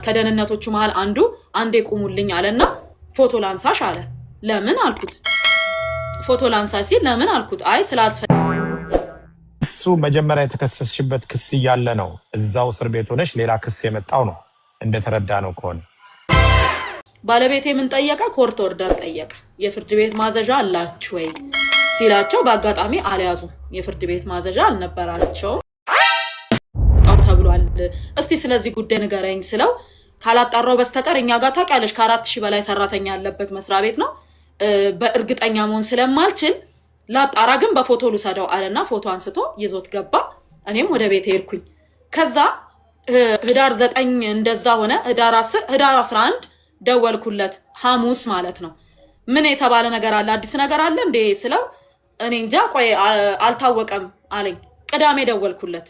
ከደህንነቶቹ መሃል አንዴ ቁሙልኝ አለና ፎቶ ላንሳሽ አለ። ለምን አልኩት። ፎቶ ላንሳ ሲል ለምን አልኩት። አይ ስላልፈለኩ እሱ መጀመሪያ የተከሰስሽበት ክስ እያለ ነው እዛው እስር ቤት ሆነሽ ሌላ ክስ የመጣው ነው እንደተረዳ ነው ከሆነ። ባለቤቴ ምን ጠየቀ? ኮርት ኦርደር ጠየቀ። የፍርድ ቤት ማዘዣ አላችሁ ወይ ሲላቸው በአጋጣሚ አልያዙ። የፍርድ ቤት ማዘዣ አልነበራቸውም ተብሏል። እስቲ ስለዚህ ጉዳይ ንገረኝ ስለው ካላጣራው በስተቀር እኛ ጋር ታውቂያለሽ ከ4000 በላይ ሰራተኛ ያለበት መስሪያ ቤት ነው። በእርግጠኛ መሆን ስለማልችል ላጣራ ግን በፎቶ ልሰደው አለና ፎቶ አንስቶ ይዞት ገባ። እኔም ወደ ቤት ሄድኩኝ። ከዛ ህዳር 9 እንደዛ ሆነ። ህዳር 10 ህዳር 11 ደወልኩለት። ሐሙስ ማለት ነው። ምን የተባለ ነገር አለ? አዲስ ነገር አለ እንዴ ስለው እኔ እንጃ ቆይ አልታወቀም አለኝ። ቅዳሜ ደወልኩለት።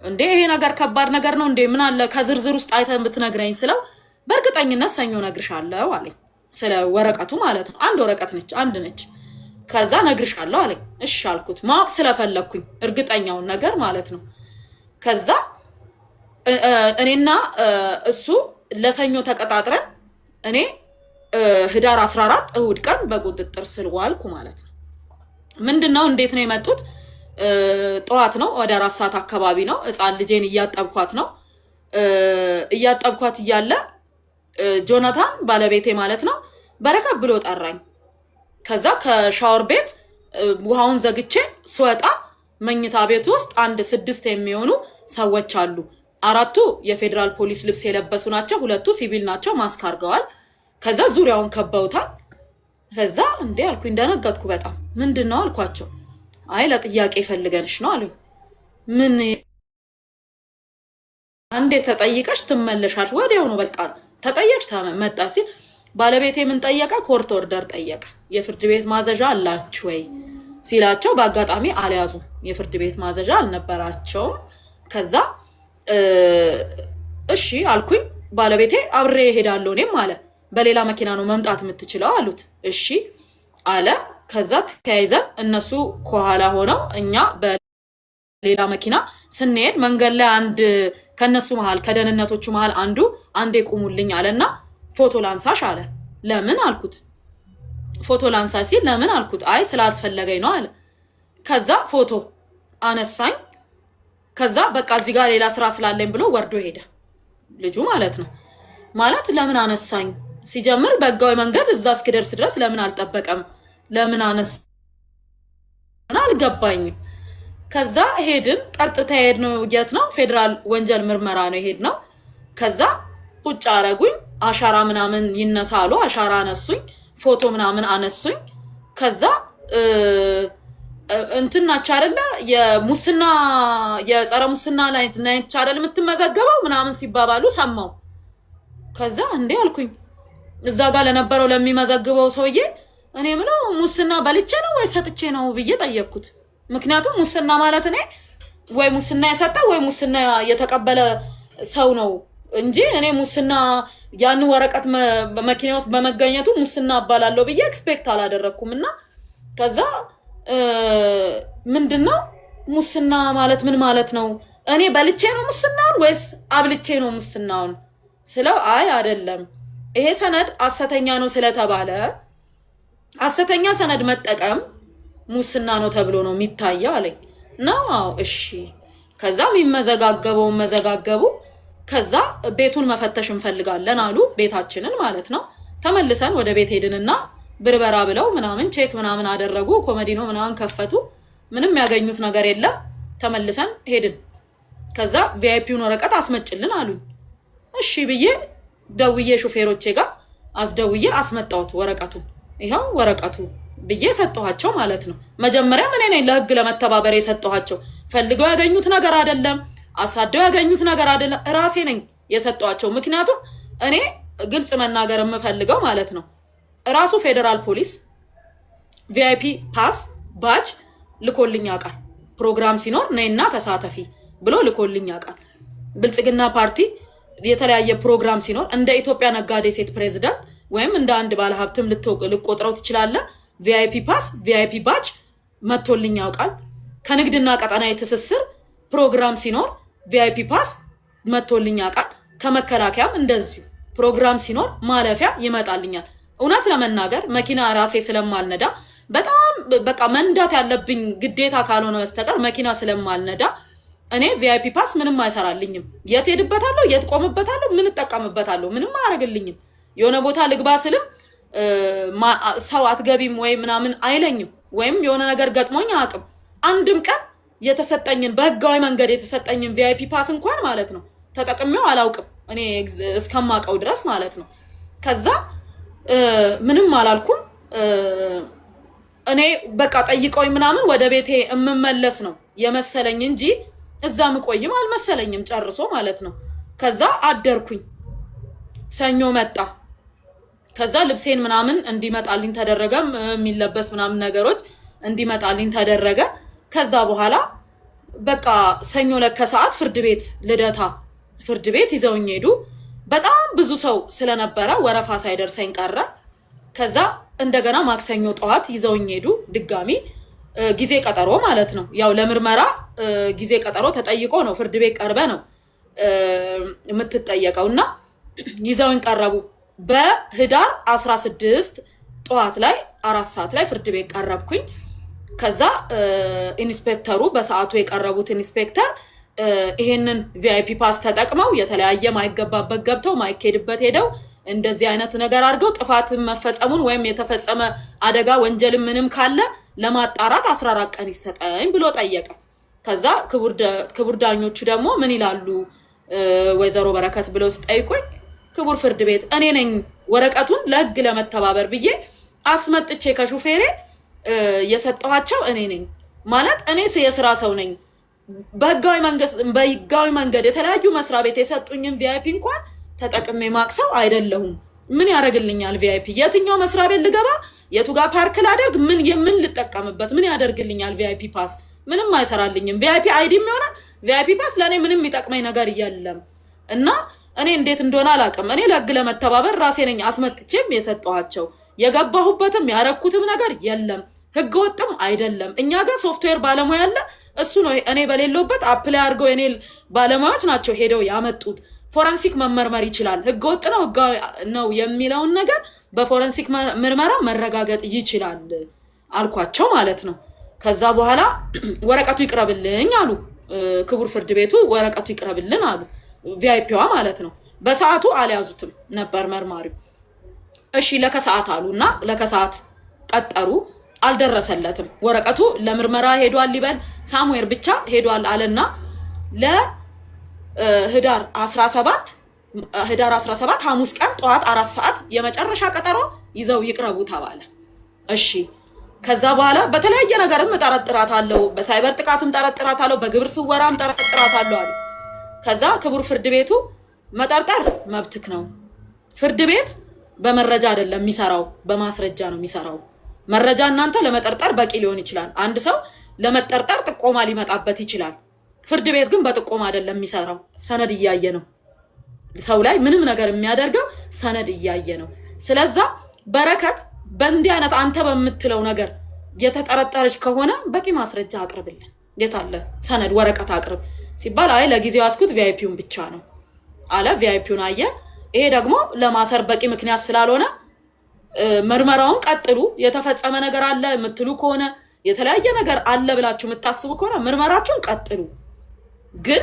እንዴ ይሄ ነገር ከባድ ነገር ነው እንዴ ምን አለ ከዝርዝር ውስጥ አይተን ብትነግረኝ ስለው በእርግጠኝነት ሰኞ ነግርሻለሁ አለኝ። ስለ ወረቀቱ ማለት ነው። አንድ ወረቀት ነች፣ አንድ ነች። ከዛ ነግርሻለሁ አለኝ። እሺ አልኩት። ማወቅ ስለፈለኩኝ እርግጠኛውን ነገር ማለት ነው። ከዛ እኔና እሱ ለሰኞ ተቀጣጥረን እኔ ህዳር 14 እሁድ ቀን በቁጥጥር ስር ዋልኩ ማለት ነው። ምንድነው እንዴት ነው የመጡት? ጠዋት ነው ወደ 4 ሰዓት አካባቢ ነው። ህፃን ልጄን እያጠብኳት ነው። እያጠብኳት እያለ ጆናታን ባለቤቴ ማለት ነው በረከት ብሎ ጠራኝ። ከዛ ከሻወር ቤት ውሃውን ዘግቼ ስወጣ መኝታ ቤት ውስጥ 6 የሚሆኑ ሰዎች አሉ። 4ቱ የፌደራል ፖሊስ ልብስ የለበሱ ናቸው፣ 2ቱ ሲቪል ናቸው፣ ማስክ አድርገዋል። ከዛ ዙሪያውን ከበውታል። ከዛ እንዴ አልኩኝ፣ ደነገጥኩ በጣም። ምንድነው አልኳቸው። አይ ለጥያቄ ፈልገንሽ ነው አሉኝ። ምን አንዴ ተጠይቀሽ ትመለሻለሽ ወዲያው ነው በቃ ተጠየቅሽ መጣ ሲል ባለቤቴ ምን ጠየቀ? ኮርት ኦርደር ጠየቀ። የፍርድ ቤት ማዘዣ አላችሁ ወይ ሲላቸው በአጋጣሚ አልያዙ። የፍርድ ቤት ማዘዣ አልነበራቸውም። ከዛ እሺ አልኩኝ። ባለቤቴ አብሬ እሄዳለሁ እኔም አለ። በሌላ መኪና ነው መምጣት የምትችለው አሉት። እሺ አለ። ከዛ ተያይዘን እነሱ ከኋላ ሆነው እኛ በሌላ መኪና ስንሄድ መንገድ ላይ አንድ ከነሱ መሃል ከደህንነቶቹ መሃል አንዴ ቁሙልኝ አለና ፎቶ ላንሳሽ አለ። ለምን አልኩት። ፎቶ ላንሳ ሲል ለምን አልኩት። አይ ስላልፈለገኝ ነው አለ። ከዛ ፎቶ አነሳኝ። ከዛ በቃ እዚህ ጋር ሌላ ስራ ስላለኝ ብሎ ወርዶ ሄደ ልጁ ማለት ነው። ማለት ለምን አነሳኝ ሲጀምር በህጋዊ መንገድ እዛ እስክደርስ ድረስ ለምን አልጠበቀም? ለምን አልገባኝም። ከዛ ሄድን። ቀጥታ ሄድነው የት ነው? ፌደራል ወንጀል ምርመራ ነው ሄድነው። ከዛ ቁጭ አረጉኝ። አሻራ ምናምን ይነሳሉ። አሻራ አነሱኝ። ፎቶ ምናምን አነሱኝ። ከዛ እንትናች አይደለ የሙስና የጸረ ሙስና ላይ ናይት አይደል የምትመዘገበው ምናምን ሲባባሉ ሰማው። ከዛ እንዴ አልኩኝ እዛ ጋር ለነበረው ለሚመዘግበው ሰውዬ እኔ ምነው ሙስና በልቼ ነው ወይ ሰጥቼ ነው ብዬ ጠየቅኩት። ምክንያቱም ሙስና ማለት እኔ ወይ ሙስና የሰጠ ወይ ሙስና የተቀበለ ሰው ነው እንጂ እኔ ሙስና ያን ወረቀት መኪና ውስጥ በመገኘቱ ሙስና አባላለሁ ብዬ ኤክስፔክት አላደረኩምና ከዛ ምንድነው ሙስና ማለት ምን ማለት ነው? እኔ በልቼ ነው ሙስናውን ወይስ አብልቼ ነው ሙስናውን ስለው አይ አይደለም ይሄ ሰነድ ሐሰተኛ ነው ስለተባለ ሐሰተኛ ሰነድ መጠቀም ሙስና ነው ተብሎ ነው የሚታየው አለኝ። ነው አዎ እሺ። ከዛ የሚመዘጋገበው መዘጋገቡ ከዛ ቤቱን መፈተሽ እንፈልጋለን አሉ። ቤታችንን ማለት ነው። ተመልሰን ወደ ቤት ሄድንና ብርበራ ብለው ምናምን ቼክ ምናምን አደረጉ። ኮሜዲኖ ምናምን ከፈቱ። ምንም ያገኙት ነገር የለም። ተመልሰን ሄድን። ከዛ ቪአይፒውን ወረቀት አስመጭልን አሉኝ። እሺ ብዬ ደውዬ ሹፌሮቼ ጋር አስደውዬ አስመጣሁት ወረቀቱን። ይሄው ወረቀቱ ብዬ ሰጠኋቸው ማለት ነው። መጀመሪያ ምን ነኝ ለህግ ለመተባበር የሰጠኋቸው። ፈልገው ያገኙት ነገር አይደለም፣ አሳደው ያገኙት ነገር አይደለም። ራሴ ነኝ የሰጠኋቸው። ምክንያቱም እኔ ግልጽ መናገር የምፈልገው ማለት ነው ራሱ ፌደራል ፖሊስ ቪአይፒ ፓስ ባጅ ልኮልኝ ያውቃል። ፕሮግራም ሲኖር ነይና ተሳተፊ ብሎ ልኮልኝ ያውቃል። ብልጽግና ፓርቲ የተለያየ ፕሮግራም ሲኖር እንደ ኢትዮጵያ ነጋዴ ሴት ፕሬዝዳንት ወይም እንደ አንድ ባለሀብትም ልቆጥረው ትችላለህ። ቪአይፒ ፓስ ቪአይፒ ባጅ መቶልኝ ያውቃል። ከንግድና ቀጠናዊ ትስስር ፕሮግራም ሲኖር ቪአይፒ ፓስ መቶልኝ ያውቃል። ከመከላከያም እንደዚህ ፕሮግራም ሲኖር ማለፊያ ይመጣልኛል። እውነት ለመናገር መኪና ራሴ ስለማልነዳ በጣም በቃ መንዳት ያለብኝ ግዴታ ካልሆነ በስተቀር መኪና ስለማልነዳ እኔ ቪአይፒ ፓስ ምንም አይሰራልኝም። የት ሄድበታለሁ፣ የት ቆምበታለሁ፣ ምን እጠቀምበታለሁ፣ ምንም አያደርግልኝም። የሆነ ቦታ ልግባ ስልም ሰው አትገቢም ወይ ምናምን አይለኝም። ወይም የሆነ ነገር ገጥሞኝ አያውቅም። አንድም ቀን የተሰጠኝን በህጋዊ መንገድ የተሰጠኝን ቪአይፒ ፓስ እንኳን ማለት ነው ተጠቅሜው አላውቅም እኔ እስከማውቀው ድረስ ማለት ነው። ከዛ ምንም አላልኩም። እኔ በቃ ጠይቀውኝ ምናምን ወደ ቤቴ እምመለስ ነው የመሰለኝ እንጂ እዛ ምቆይም አልመሰለኝም ጨርሶ ማለት ነው። ከዛ አደርኩኝ። ሰኞ መጣ። ከዛ ልብሴን ምናምን እንዲመጣልኝ ተደረገ። የሚለበስ ምናምን ነገሮች እንዲመጣልኝ ተደረገ። ከዛ በኋላ በቃ ሰኞ ለከሰዓት ፍርድ ቤት ልደታ ፍርድ ቤት ይዘውኝ ሄዱ። በጣም ብዙ ሰው ስለነበረ ወረፋ ሳይደርሰኝ ቀረ። ከዛ እንደገና ማክሰኞ ጠዋት ይዘውኝ ሄዱ። ድጋሚ ጊዜ ቀጠሮ ማለት ነው። ያው ለምርመራ ጊዜ ቀጠሮ ተጠይቆ ነው ፍርድ ቤት ቀርበ ነው የምትጠየቀውና ይዘውኝ ቀረቡ። በህዳር 16 ጠዋት ላይ 4 ሰዓት ላይ ፍርድ ቤት ቀረብኩኝ። ከዛ ኢንስፔክተሩ በሰዓቱ የቀረቡት ኢንስፔክተር ይሄንን ቪአይፒ ፓስ ተጠቅመው የተለያየ ማይገባበት ገብተው ማይኬድበት ሄደው እንደዚህ አይነት ነገር አድርገው ጥፋት መፈጸሙን ወይም የተፈጸመ አደጋ ወንጀል ምንም ካለ ለማጣራት 14 ቀን ይሰጠኝ ብሎ ጠየቀ። ከዛ ክቡር ዳኞቹ ደግሞ ምን ይላሉ ወይዘሮ በረከት ብለው ሲጠይቁኝ ክቡር ፍርድ ቤት እኔ ነኝ ወረቀቱን ለህግ ለመተባበር ብዬ አስመጥቼ ከሹፌሬ የሰጠኋቸው እኔ ነኝ ማለት እኔ የስራ ሰው ነኝ። በህጋዊ መንገድ የተለያዩ መስሪያ ቤት የሰጡኝን ቪአይፒ እንኳን ተጠቅሜ ማቅሰው አይደለሁም። ምን ያደርግልኛል ቪአይፒ? የትኛው መስሪያ ቤት ልገባ፣ የቱ ጋር ፓርክ ላደርግ፣ ምን ልጠቀምበት? ምን ያደርግልኛል ቪአይፒ ፓስ? ምንም አይሰራልኝም። ቪአይፒ አይዲም ሆነ ቪአይፒ ፓስ ለእኔ ምንም የሚጠቅመኝ ነገር የለም እና እኔ እንዴት እንደሆነ አላውቅም። እኔ ለህግ ለመተባበር ራሴ ነኝ አስመጥቼም የሰጠኋቸው። የገባሁበትም ያረኩትም ነገር የለም። ህገ ወጥም አይደለም። እኛ ጋር ሶፍትዌር ባለሙያ አለ። እሱ ነው እኔ በሌለውበት አፕላይ አድርገው የኔ ባለሙያዎች ናቸው ሄደው ያመጡት። ፎረንሲክ መመርመር ይችላል። ህገ ወጥ ነው ህጋዊ ነው የሚለውን ነገር በፎረንሲክ ምርመራ መረጋገጥ ይችላል አልኳቸው ማለት ነው። ከዛ በኋላ ወረቀቱ ይቅረብልኝ አሉ። ክቡር ፍርድ ቤቱ ወረቀቱ ይቅረብልን አሉ። ቪአይፒዋ ማለት ነው። በሰዓቱ አልያዙትም ነበር መርማሪው። እሺ ለከሰዓት አሉና ለከሰዓት ቀጠሩ። አልደረሰለትም ወረቀቱ። ለምርመራ ሄዷል ሊበል ሳሙኤል ብቻ ሄዷል አለና ለህዳር 17 ሐሙስ ቀን ጠዋት 4 ሰዓት የመጨረሻ ቀጠሮ ይዘው ይቅረቡ ተባለ። እሺ ከዛ በኋላ በተለያየ ነገርም ጠረጥራታለሁ፣ በሳይበር ጥቃትም ጠረጥራታለሁ፣ በግብር ስወራም ጠረጥራታለሁ አሉ። ከዛ ክቡር ፍርድ ቤቱ መጠርጠር መብትክ ነው። ፍርድ ቤት በመረጃ አይደለም የሚሰራው፣ በማስረጃ ነው የሚሰራው። መረጃ እናንተ ለመጠርጠር በቂ ሊሆን ይችላል። አንድ ሰው ለመጠርጠር ጥቆማ ሊመጣበት ይችላል። ፍርድ ቤት ግን በጥቆማ አይደለም የሚሰራው፣ ሰነድ እያየ ነው። ሰው ላይ ምንም ነገር የሚያደርገው ሰነድ እያየ ነው። ስለዛ በረከት በእንዲህ አይነት አንተ በምትለው ነገር የተጠረጠረች ከሆነ በቂ ማስረጃ አቅርብልን። የታለ ሰነድ ወረቀት አቅርብ ሲባል አይ ለጊዜው ያስኩት ቪአይፒውን ብቻ ነው አለ። ቪአይፒውን አየ። ይሄ ደግሞ ለማሰር በቂ ምክንያት ስላልሆነ ምርመራውን ቀጥሉ፣ የተፈጸመ ነገር አለ የምትሉ ከሆነ የተለያየ ነገር አለ ብላችሁ የምታስቡ ከሆነ ምርመራችሁን ቀጥሉ፣ ግን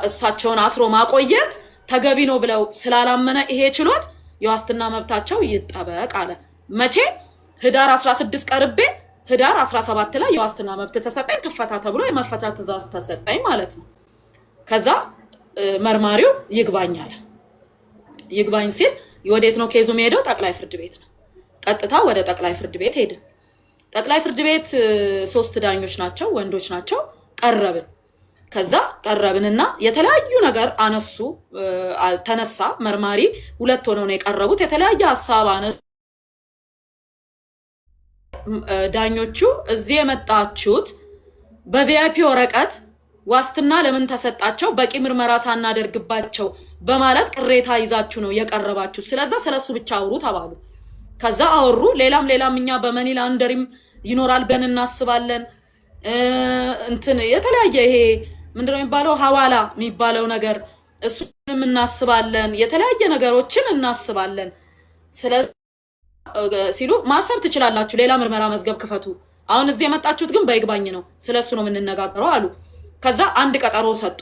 እሳቸውን አስሮ ማቆየት ተገቢ ነው ብለው ስላላመነ ይሄ ችሎት የዋስትና መብታቸው ይጠበቅ አለ። መቼ? ህዳር 16 ቀርቤ ህዳር 17 ላይ የዋስትና መብት ተሰጠኝ፣ ትፈታ ተብሎ የመፈቻ ትዕዛዝ ተሰጠኝ ማለት ነው። ከዛ መርማሪው ይግባኝ አለ። ይግባኝ ሲል ወዴት ነው ኬዙ የሚሄደው? ጠቅላይ ፍርድ ቤት ነው። ቀጥታ ወደ ጠቅላይ ፍርድ ቤት ሄድን። ጠቅላይ ፍርድ ቤት 3 ዳኞች ናቸው፣ ወንዶች ናቸው። ቀረብን። ከዛ ቀረብንና የተለያዩ ነገር አነሱ፣ ተነሳ። መርማሪ 2 ሆነው ነው የቀረቡት። የተለያየ ሐሳብ አነሱ። ዳኞቹ እዚህ የመጣችሁት በቪአይፒ ወረቀት ዋስትና ለምን ተሰጣቸው? በቂ ምርመራ ሳናደርግባቸው በማለት ቅሬታ ይዛችሁ ነው የቀረባችሁ። ስለዛ ስለሱ ብቻ አውሩ ተባሉ። ከዛ አወሩ። ሌላም እኛ በመኒ ላንደሪም ይኖራል ብለን እናስባለን። የተለያየ ይሄ ምንድነው የሚባለው ሐዋላ የሚባለው ነገር እሱንም እናስባለን፣ የተለያየ ነገሮችን እናስባለን። ሲሉ ማሰብ ትችላላችሁ፣ ሌላ ምርመራ መዝገብ ክፈቱ። አሁን እዚህ የመጣችሁት ግን በይግባኝ ነው፣ ስለሱ ነው የምንነጋገረው አሉ። ከዛ አንድ ቀጠሮ ሰጡ።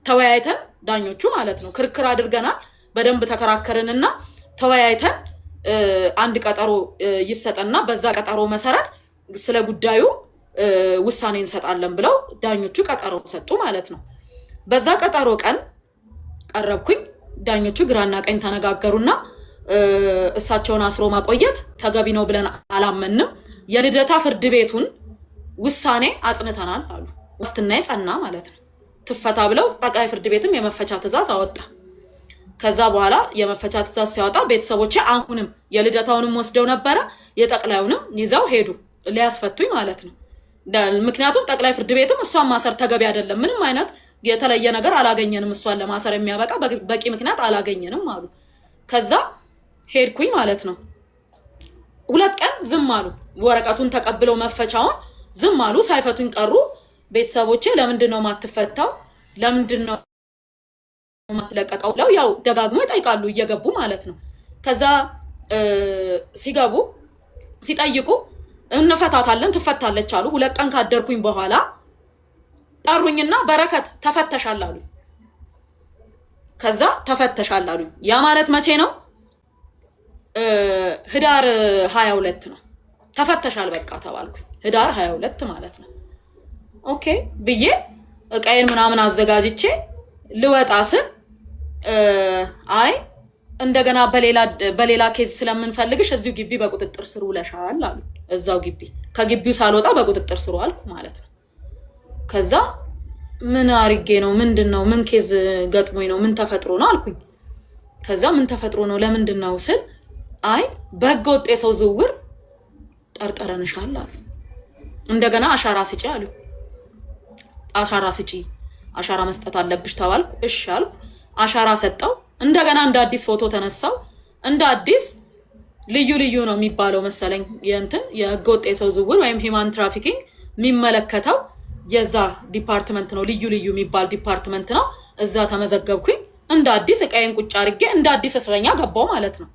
ተወያይተን ዳኞቹ ማለት ነው ክርክር አድርገናል። በደንብ ተከራከርንና ተወያይተን አንድ ቀጠሮ ይሰጠና በዛ ቀጠሮ መሰረት ስለ ጉዳዩ ውሳኔ እንሰጣለን ብለው ዳኞቹ ቀጠሮ ሰጡ ማለት ነው። በዛ ቀጠሮ ቀን ቀረብኩኝ። ዳኞቹ ግራና ቀኝ ተነጋገሩና እሳቸውን አስሮ ማቆየት ተገቢ ነው ብለን አላመንም፣ የልደታ ፍርድ ቤቱን ውሳኔ አጽንተናል አሉ። ዋስትና ጸና ማለት ነው። ትፈታ ብለው ጠቅላይ ፍርድ ቤትም የመፈቻ ትዕዛዝ አወጣ። ከዛ በኋላ የመፈቻ ትዕዛዝ ሲያወጣ ቤተሰቦቼ አሁንም የልደታውንም ወስደው ነበረ፣ የጠቅላዩንም ይዘው ሄዱ ሊያስፈቱኝ ማለት ነው። ምክንያቱም ጠቅላይ ፍርድ ቤትም እሷን ማሰር ተገቢ አይደለም፣ ምንም አይነት የተለየ ነገር አላገኘንም፣ እሷን ለማሰር የሚያበቃ በቂ ምክንያት አላገኘንም አሉ። ከዛ ሄድኩኝ ማለት ነው። 2 ቀን ዝም አሉ። ወረቀቱን ተቀብለው መፈቻውን ዝም አሉ፣ ሳይፈቱኝ ቀሩ። ቤተሰቦቼ ለምንድን ነው ማትፈታው? ለምንድን ነው ማትለቀቀው? ያው ደጋግሞ ይጠይቃሉ እየገቡ ማለት ነው። ከዛ ሲገቡ ሲጠይቁ እንፈታታለን ትፈታለች አሉ። 2 ቀን ካደርኩኝ በኋላ ጠሩኝና በረከት ተፈተሻል አሉ። ከዛ ተፈተሻል አሉ። ያ ማለት መቼ ነው? ህዳር 22 ነው። ተፈተሻል በቃ ተባልኩኝ። ህዳር 22 ማለት ነው። ኦኬ ብዬ እቃዬን ምናምን አዘጋጅቼ ልወጣ ስል አይ እንደገና በሌላ ኬዝ ስለምንፈልግሽ እዚሁ ግቢ በቁጥጥር ስር ውለሻል አሉ። እዛው ግቢ ከግቢው ሳልወጣ በቁጥጥር ስር አልኩ ማለት ነው። ከዛ ምን አርጌ ነው? ምንድነው? ምን ኬዝ ገጥሞኝ ነው? ምን ተፈጥሮ ነው አልኩኝ። ከዛ ምን ተፈጥሮ ነው ለምንድን ነው ስል አይ በህገ ወጥ የሰው ዝውውር ጠርጥረንሻል አሉ። እንደገና አሻራ ስጪ አሉ። አሻራ ስጪ፣ አሻራ መስጠት አለብሽ ተባልኩ። እሺ አልኩ። አሻራ ሰጠው። እንደገና እንደ አዲስ ፎቶ ተነሳው። እንደ አዲስ ልዩ ልዩ ነው የሚባለው መሰለኝ የእንትን የህገ ወጥ የሰው ዝውውር ወይም ሂማን ትራፊኪንግ የሚመለከተው የዛ ዲፓርትመንት ነው። ልዩ ልዩ የሚባል ዲፓርትመንት ነው። እዛ ተመዘገብኩኝ። እንደ አዲስ እቃዬን ቁጭ አድርጌ እንደ አዲስ እስረኛ ገባው ማለት ነው።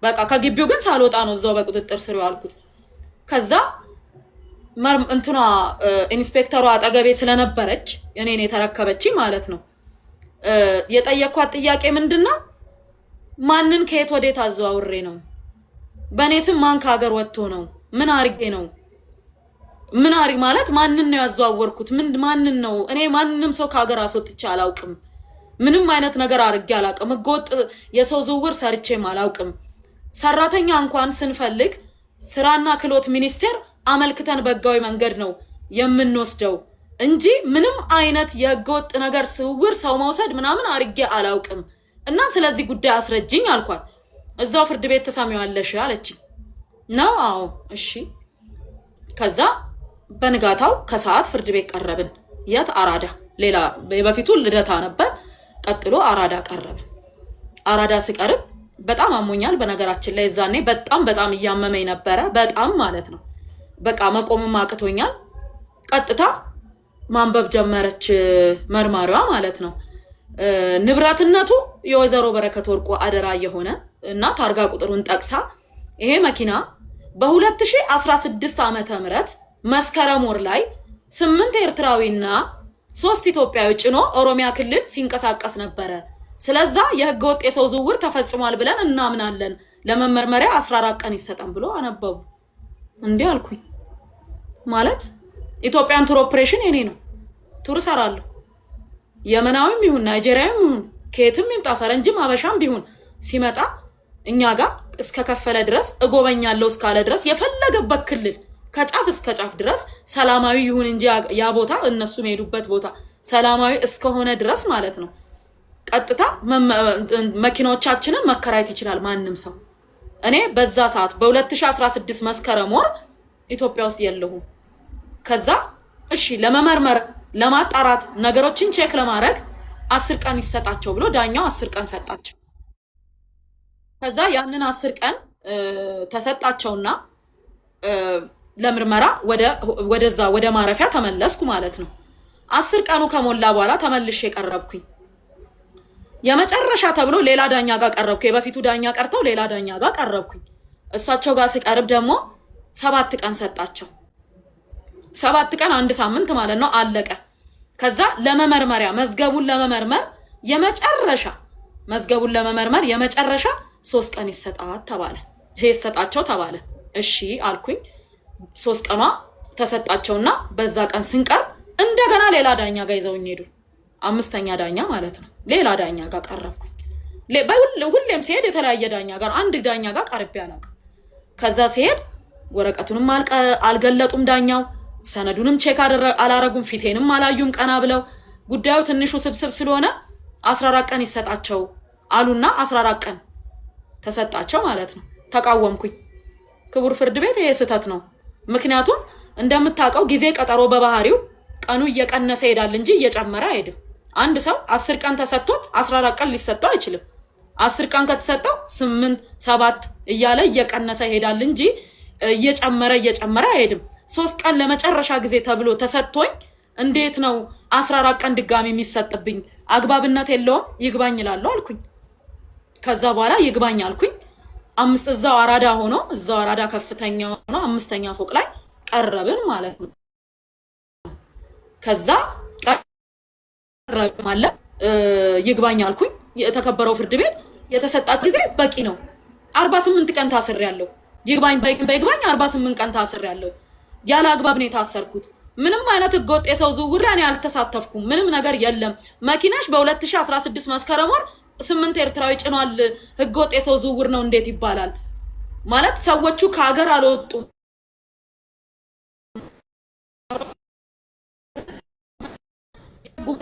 በቃ ከግቢው ግን ሳልወጣ ነው እዛው በቁጥጥር ስር ያልኩት። ከዛ እንትኗ ኢንስፔክተሯ አጠገቤ ስለነበረች እኔን የተረከበች ማለት ነው። የጠየኳት ጥያቄ ምንድነው? ማንን ከየት ወዴት አዘዋውሬ ነው? በእኔ ስም ማን ከሀገር ወጥቶ ነው? ምን አርጌ ነው? ምን አሪ ማለት ማንን ነው ያዘዋወርኩት? ማንን ነው? እኔ ማንንም ሰው ከሀገር አስወጥቼ አላውቅም። ምንም አይነት ነገር አርጌ አላውቅም። ህገወጥ የሰው ዝውውር ሰርቼም አላውቅም። ሰራተኛ እንኳን ስንፈልግ ስራና ክህሎት ሚኒስቴር አመልክተን በህጋዊ መንገድ ነው የምንወስደው እንጂ ምንም አይነት የህገወጥ ነገር ዝውውር ሰው መውሰድ ምናምን አርጌ አላውቅም። እና ስለዚህ ጉዳይ አስረጅኝ አልኳት። እዛው ፍርድ ቤት ተሰሚዋለሽ አለችኝ። ነው አዎ እሺ። ከዛ በንጋታው ከሰዓት ፍርድ ቤት ቀረብን። የት? አራዳ። ሌላ በፊቱ ልደታ ነበር፣ ቀጥሎ አራዳ ቀረብን። አራዳ ሲቀርብ በጣም አሞኛል። በነገራችን ላይ ዛኔ በጣም እያመመኝ ነበረ፣ በጣም ማለት ነው። በቃ መቆምም አቅቶኛል። ቀጥታ ማንበብ ጀመረች መርማሪዋ ማለት ነው። ንብረትነቱ የወይዘሮ በረከት ወርቁ አደራ የሆነ እና ታርጋ ቁጥሩን ጠቅሳ ይሄ መኪና በ2016 ዓመተ ምህረት መስከረም ወር ላይ 8 ኤርትራዊና 3 ኢትዮጵያዊ ጭኖ ኦሮሚያ ክልል ሲንቀሳቀስ ነበረ። ስለዛ የህገ ወጥ የሰው ዝውውር ተፈጽሟል ብለን እናምናለን። ለመመርመሪያ 14 ቀን ይሰጠን ብሎ አነበቡ። እንዴ አልኩኝ። ማለት ኢትዮጵያን ቱር ኦፕሬሽን የኔ ነው። ቱር ሰራለሁ። የመናዊም ይሁን ናይጄሪያም ይሁን ከየትም ይምጣ ፈረንጅም አበሻም ቢሆን ሲመጣ እኛ ጋር እስከ ከፈለ ድረስ እጎበኛለሁ እስካለ ድረስ የፈለገበት ክልል ከጫፍ እስከ ጫፍ ድረስ ሰላማዊ ይሁን እንጂ ያ ቦታ እነሱ የሚሄዱበት ቦታ ሰላማዊ እስከሆነ ድረስ ማለት ነው። ቀጥታ መኪናዎቻችንን መከራየት ይችላል ማንም ሰው። እኔ በዛ ሰዓት በ2016 መስከረም ወር ኢትዮጵያ ውስጥ የለሁም። ከዛ እሺ ለመመርመር ለማጣራት ነገሮችን ቼክ ለማድረግ 10 ቀን ይሰጣቸው ብሎ ዳኛው 10 ቀን ሰጣቸው። ከዛ ያንን 10 ቀን ተሰጣቸውና ለምርመራ ወደዛ ወደ ማረፊያ ተመለስኩ ማለት ነው። 10 ቀኑ ከሞላ በኋላ ተመልሼ ቀረብኩኝ። የመጨረሻ ተብሎ ሌላ ዳኛ ጋር ቀረብኩ። የበፊቱ ዳኛ ቀርተው ሌላ ዳኛ ጋር ቀረብኩኝ። እሳቸው ጋር ስቀርብ ደግሞ 7 ቀን ሰጣቸው። 7 ቀን 1 ሳምንት ማለት ነው። አለቀ። ከዛ ለመመርመሪያ መዝገቡን ለመመርመር የመጨረሻ 3 ቀን ይሰጣት ተባለ። ይሰጣቸው ተባለ። እሺ አልኩኝ። 3 ቀኗ ተሰጣቸውና በዛ ቀን ስንቀርብ እንደገና ሌላ ዳኛ ጋር ይዘውኝ ሄዱ። 5ኛ ዳኛ ማለት ነው። ሌላ ዳኛ ጋር ቀረብኩኝ። ሁሌም ሲሄድ የተለያየ ዳኛ ጋር፣ አንድ ዳኛ ጋር ቀርቤ አላውቅም። ከዛ ሲሄድ ወረቀቱንም አልገለጡም ዳኛው፣ ሰነዱንም ቼክ አላረጉም፣ ፊቴንም አላዩም ቀና ብለው። ጉዳዩ ትንሹ ስብስብ ስለሆነ 14 ቀን ይሰጣቸው አሉና 14 ቀን ተሰጣቸው ማለት ነው። ተቃወምኩኝ። ክቡር ፍርድ ቤት ይሄ ስህተት ነው። ምክንያቱም እንደምታውቀው ጊዜ ቀጠሮ በባህሪው ቀኑ እየቀነሰ ይሄዳል እንጂ እየጨመረ አይሄድም። አንድ ሰው 10 ቀን ተሰጥቶት 14 ቀን ሊሰጠው አይችልም። 10 ቀን ከተሰጠው 8 7 እያለ እየቀነሰ ይሄዳል እንጂ እየጨመረ አይሄድም። 3 ቀን ለመጨረሻ ጊዜ ተብሎ ተሰጥቶኝ እንዴት ነው 14 ቀን ድጋሚ የሚሰጥብኝ? አግባብነት የለውም፣ ይግባኝ ይላሉ አልኩኝ። ከዛ በኋላ ይግባኝ አልኩኝ። እዛው አራዳ ከፍተኛ ሆኖ 5ኛ ፎቅ ላይ ቀረብን ማለት ነው። ከዛ ቀረብን ማለት ይግባኝ አልኩኝ። የተከበረው ፍርድ ቤት የተሰጣት ጊዜ በቂ ነው። 48 ቀን ታስሬያለሁ። ይግባኝ 48 ቀን ታስሬያለሁ። ያለ አግባብ ነው የታሰርኩት። ምንም አይነት ህገወጥ የሰው ዝውውር እኔ አልተሳተፍኩም። ምንም ነገር የለም። መኪናሽ በ2016 መስከረም ወር 8 ኤርትራዊ ጭኗል። ህገወጥ የሰው ዝውውር ነው እንዴት ይባላል? ማለት ሰዎቹ ከሀገር አልወጡም።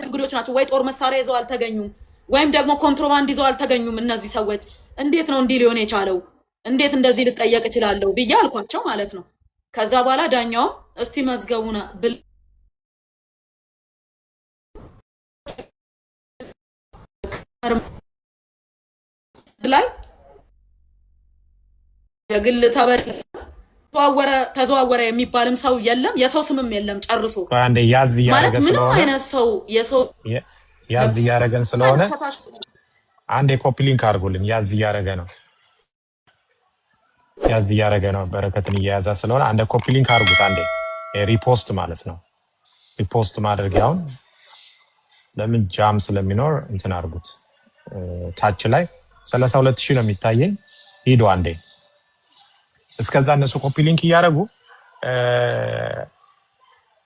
እንግዶች ናቸው ወይ ጦር መሳሪያ ይዘው አልተገኙም፣ ወይም ደግሞ ኮንትሮባንድ ይዘው አልተገኙም። እነዚህ ሰዎች እንዴት ነው እንዲህ ሊሆን የቻለው? እንዴት እንደዚህ ልጠየቅ እችላለሁ ብዬ አልኳቸው ማለት ነው። ከዛ በኋላ ዳኛውም እስቲ መዝገቡን ላይ የግል ተዘዋወረ የሚባልም ሰው የለም፣ የሰው ስምም የለም ጨርሶ። አንዴ ያዝ እያደረገ ስለሆነ ምንም አይነት ሰው ያዝ እያደረገን ስለሆነ አንዴ ኮፒ ሊንክ አድርጉልኝ። ያዝ እያደረገ ነው። በረከትን እየያዛ ስለሆነ አንዴ ኮፒ ሊንክ አድርጉት። አንዴ ሪፖስት ማለት ነው። ሪፖስት ማድረጊያውን ለምን ጃም ስለሚኖር እንትን አድርጉት። ታች ላይ 32,000 ነው የሚታየኝ። ሂዱ አንዴ። እስከዛ እነሱ ኮፒ ሊንክ እያደረጉ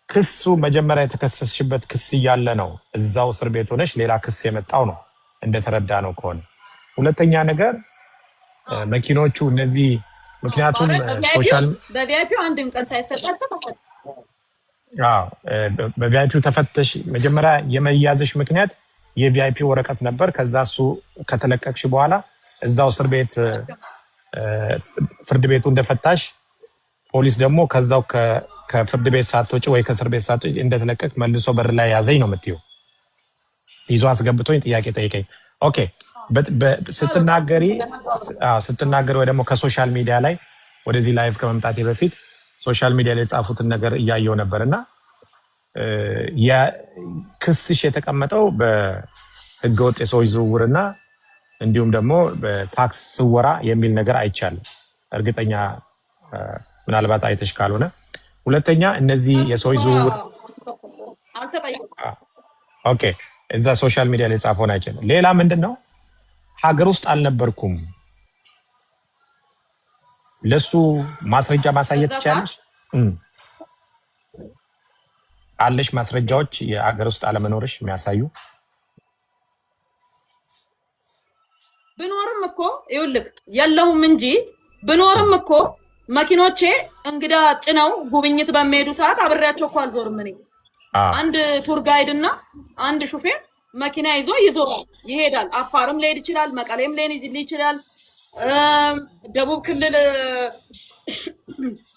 ክሱ መጀመሪያ የተከሰስሽበት ክስ እያለ ነው እዛው እስር ቤት ሆነሽ ሌላ ክስ የመጣው ነው እንደተረዳ ነው ከሆነ። ሁለተኛ ነገር መኪኖቹ እነዚህ ምክንያቱም ሶሻል በቪአይፒው አንድም ቀን ሳይሰጣጥ በቪአይፒው ተፈተሽ መጀመሪያ የመያዝሽ ምክንያት የቪአይፒ ወረቀት ነበር። ከዛ እሱ ከተለቀቅሽ በኋላ እዛው እስር ቤት ፍርድ ቤቱ እንደፈታሽ ፖሊስ ደግሞ ከዛው ከፍርድ ቤት ሳትወጪ ወይ ከእስር ቤት ሳትወጪ እንደተለቀቅ መልሶ በር ላይ ያዘኝ ነው የምትይው። ይዞ አስገብቶኝ ጥያቄ ጠይቀኝ። ኦኬ ስትናገሪ ወይ ደግሞ ከሶሻል ሚዲያ ላይ ወደዚህ ላይቭ ከመምጣቴ በፊት ሶሻል ሚዲያ ላይ የጻፉትን ነገር እያየው ነበርና ክስሽ የተቀመጠው በህገወጥ የሰዎች ዝውውርና እንዲሁም ደግሞ በታክስ ስወራ የሚል ነገር አይቻልም። እርግጠኛ ምናልባት አይተሽ ካልሆነ። ሁለተኛ እነዚህ የሰዎች ዝውውር ኦኬ እዛ ሶሻል ሚዲያ ላይ ጻፈውን አይቻልም። ሌላ ምንድነው ሀገር ውስጥ አልነበርኩም፣ ለሱ ማስረጃ ማሳየት ትችላለሽ? አለሽ ማስረጃዎች የሀገር ውስጥ አለመኖርሽ የሚያሳዩ? ብኖርም እኮ ይኸውልህ የለውም እንጂ ብኖርም እኮ መኪኖቼ እንግዳ ጭነው ጉብኝት በሚሄዱ ሰዓት አብሬያቸው እኮ አልዞርም። እኔ አንድ ቱር ጋይድ እና አንድ ሹፌር መኪና ይዞራል ይሄዳል። አፋርም ሊሄድ ይችላል፣ መቀሌም ሊሄድ ይችላል፣ ደቡብ ክልል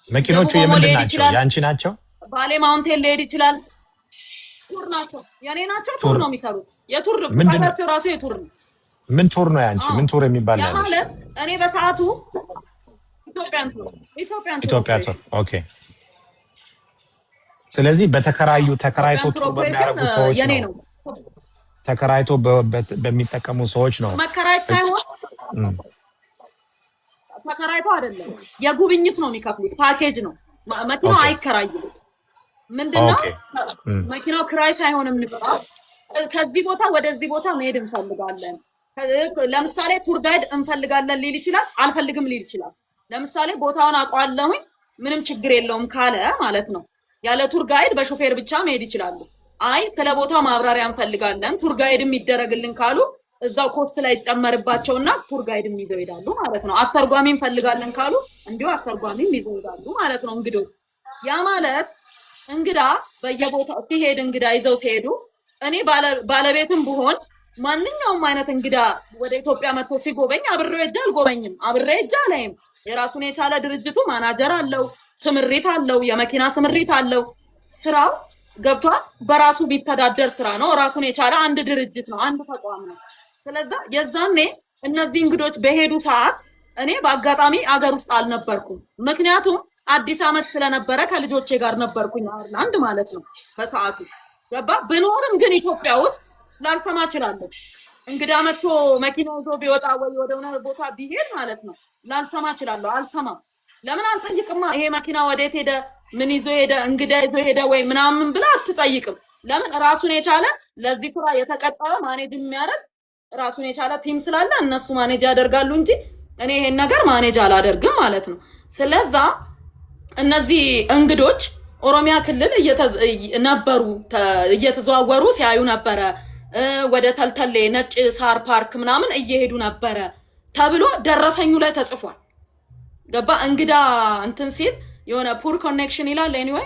መኪኖቹ የምንድን ናቸው? ያንቺ ናቸው? ባሌ ማውንቴን ሊሄድ ይችላል። ቱር ናቸው፣ የኔ ናቸው። ቱር ነው የሚሰሩት። የቱር ፍቃዳቸው ራሱ የቱር ነው። ምን ቱር ነው ያንቺ? ምን ቱር የሚባል ነው? ማለት እኔ በሰዓቱ ኢትዮጵያ ቱር። ኦኬ። ስለዚህ ተከራይቶ ቱር በሚያደርጉ ሰዎች ነው። ተከራይቶ በሚጠቀሙ ሰዎች ነው። መከራየት ሳይሆን ተከራይቶ አይደለም፣ የጉብኝት ነው የሚከፍሉት። ፓኬጅ ነው። መኪናው አይከራይም። ምንድነው መኪናው ክራይ ሳይሆን የምንቀራው ከዚህ ቦታ ወደዚህ ቦታ መሄድ እንፈልጋለን። ለምሳሌ ቱር ጋይድ እንፈልጋለን ሊል ይችላል፣ አልፈልግም ሊል ይችላል። ለምሳሌ ቦታውን አውቀዋለሁኝ ምንም ችግር የለውም ካለ ማለት ነው ያለ ቱር ጋይድ በሾፌር ብቻ መሄድ ይችላሉ። አይ ስለ ቦታው ማብራሪያ እንፈልጋለን ቱር ጋይድም ይደረግልን ካሉ እዛው ኮስት ላይ ይጨመርባቸውና ቱር ጋይድም ይዘው ይሄዳሉ ማለት ነው። አስተርጓሚ እንፈልጋለን ካሉ እንዲሁ አስተርጓሚም ይዘው ይሄዳሉ ማለት ነው። እንግዶች ያ ማለት እንግዳ በየቦታው ሲሄድ እንግዳ ይዘው ሲሄዱ እኔ ባለቤትም ብሆን ማንኛውም አይነት እንግዳ ወደ ኢትዮጵያ መጥቶ ሲጎበኝ አብሬው ሄጄ አልጎበኝም፣ አብሬ ሄጄ አላይም። የራሱን የቻለ ድርጅቱ ማናጀር አለው፣ ስምሪት አለው፣ የመኪና ስምሪት አለው። ስራው ገብቷል። በራሱ ቢተዳደር ስራ ነው። ራሱን የቻለ አንድ ድርጅት ነው፣ አንድ ተቋም ነው። ስለዚህ የዛኔ እነዚህ እንግዶች በሄዱ ሰዓት እኔ በአጋጣሚ አገር ውስጥ አልነበርኩም። ምክንያቱም አዲስ አመት ስለነበረ ከልጆቼ ጋር ነበርኩኝ አየርላንድ ማለት ነው በሰዓቱ ገባ። ብኖርም ግን ኢትዮጵያ ውስጥ ላልሰማ እችላለሁ። እንግዳ መጥቶ መኪና ይዞ ቢወጣ ወይ ወደ ሆነ ቦታ ቢሄድ ማለት ነው ላልሰማ እችላለሁ። አልሰማም። ለምን አልጠይቅማ? ይሄ መኪና ወዴት ሄደ፣ ምን ይዞ ሄደ፣ እንግዳ ይዞ ሄደ ወይ ምናምን ብላ አትጠይቅም። ለምን? ራሱን የቻለ ለዚህ ስራ የተቀጠረ ማኔጅ የሚያደርግ ራሱን የቻለ ቲም ስላለ እነሱ ማኔጅ ያደርጋሉ እንጂ እኔ ይሄን ነገር ማኔጅ አላደርግም ማለት ነው። ስለዛ እነዚህ እንግዶች ኦሮሚያ ክልል ነበሩ፣ እየተዘዋወሩ ሲያዩ ነበረ። ወደ ተልተሌ ነጭ ሳር ፓርክ ምናምን እየሄዱ ነበረ ተብሎ ደረሰኙ ላይ ተጽፏል። ገባ። እንግዳ እንትን ሲል የሆነ ፑር ኮኔክሽን ይላል። ኤኒዌይ